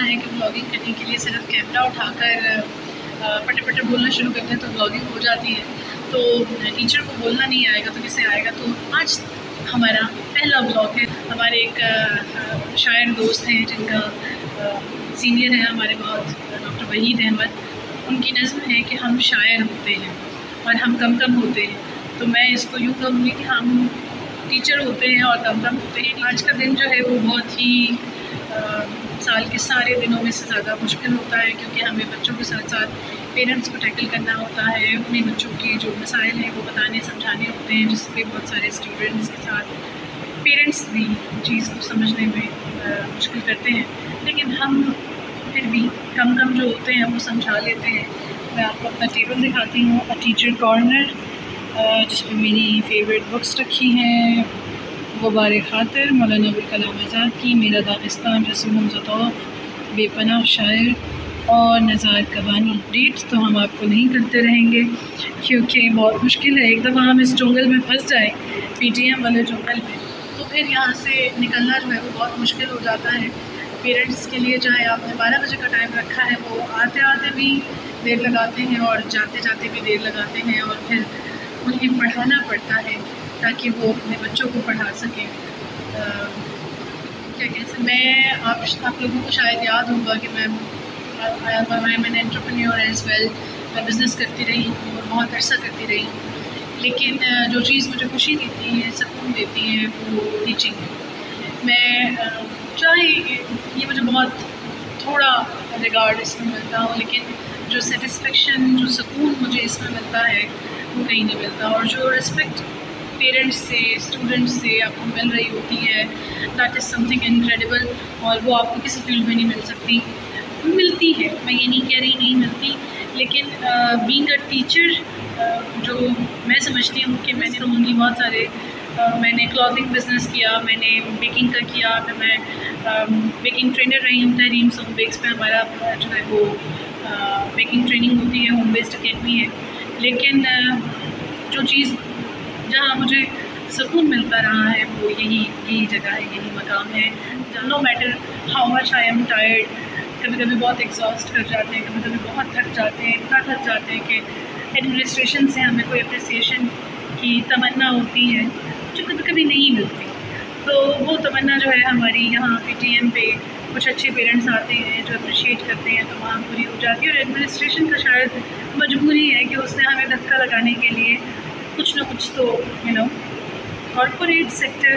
है कि ब्लॉगिंग करने के लिए सिर्फ कैमरा उठाकर पटे पटे बोलना शुरू करते हैं तो ब्लॉगिंग हो जाती है। तो टीचर को बोलना नहीं आएगा तो किससे आएगा। तो आज हमारा पहला ब्लॉग है। हमारे एक शायर दोस्त हैं जिनका सीनियर है हमारे बहुत, डॉक्टर वहीद अहमद। उनकी नज़्म है कि हम शायर होते हैं और हम कम कम होते हैं। तो मैं इसको यूँ कहूँगी कि हम टीचर होते हैं और कम कम होते हैं। आज का दिन जो है वो बहुत ही साल के सारे दिनों में से ज़्यादा मुश्किल होता है, क्योंकि हमें बच्चों के साथ साथ पेरेंट्स को टैकल करना होता है। उन्हीं बच्चों के जो मसाइल हैं वो बताने समझाने होते हैं, जिसपे बहुत सारे स्टूडेंट्स के साथ पेरेंट्स भी चीज़ को समझने में मुश्किल करते हैं। लेकिन हम फिर भी कम कम जो होते हैं वो समझा लेते हैं। मैं आपको अपना टेबल दिखाती हूँ, अ टीचर कॉर्नर, जिसमें मेरी फेवरेट बुक्स रखी हैं। गुबार खातिर मौलाना अबुल कलाम आज़ाद की, मेरा दागिस्तान रसूल हमज़ा तौफ़, बेपनाह शायर और नज़ार कबानी। डेट तो हम आपको नहीं करते रहेंगे क्योंकि बहुत मुश्किल है। एक दफ़ा हम इस जंगल में फंस जाए, PTM वाले जंगल में, तो फिर यहाँ से निकलना जो है वो बहुत मुश्किल हो जाता है। पेरेंट्स के लिए चाहे आपने 12 बजे का टाइम रखा है, वो आते आते भी देर लगाते हैं और जाते जाते भी देर लगाते हैं, और फिर उन्हें पढ़ाना पड़ता है ताकि वो अपने बच्चों को पढ़ा सकें। क्या कहते, मैं आप लोगों को शायद याद होगा कि मैं एन एंटरप्रेन्योर एज़ वेल। मैं बिज़नेस करती रही हूँ और बहुत अरसा करती रही हूँ, लेकिन जो चीज़ मुझे खुशी देती है, सुकून देती है, वो टीचिंग है। मैं चाहे ये मुझे बहुत थोड़ा रिगार्ड इसमें मिलता हो, लेकिन जो सेटिस्फेक्शन, जो सुकून मुझे इसमें मिलता है वो कहीं नहीं मिलता। और जो रिस्पेक्ट पेरेंट्स से, स्टूडेंट्स से आपको मिल रही होती है, दैट इज़ समथिंग इनक्रेडिबल, और वो आपको किसी फील्ड में नहीं मिल सकती। मिलती है, मैं ये नहीं कह रही नहीं मिलती, लेकिन बीइंग अ टीचर जो मैं समझती हूँ कि मैंने रहूँगी बहुत सारे मैंने क्लॉथिंग बिज़नेस किया, मैंने बेकिंग का किया, फिर मैं बेकिंग ट्रेनर रही हूँ तहरीम होम बेक्स पे। हमारा जो है वो बेकिंग ट्रेनिंग होती है, होम बेस्ड अकेडमी है। लेकिन जो चीज़ जहाँ मुझे सुकून मिलता रहा है वो यही जगह है, यही मकाम है। No matter how much I am tired, कभी कभी बहुत एग्जॉस्ट कर जाते हैं, कभी कभी बहुत थक जाते हैं, इतना थक जाते हैं कि एडमिनिस्ट्रेशन से हमें कोई अप्रिसिएशन की तमन्ना होती है जो कभी कभी नहीं मिलती। तो वो तमन्ना जो है हमारी यहाँ PTM पे कुछ अच्छे पेरेंट्स आते हैं जो अप्रिशिएट करते हैं, तो वहाँ पूरी हो जाती है। और एडमिनिस्ट्रेशन का शायद मजबूरी है कि उसने हमें धक्का लगाने के लिए कुछ ना कुछ तो कॉर्पोरेट सेक्टर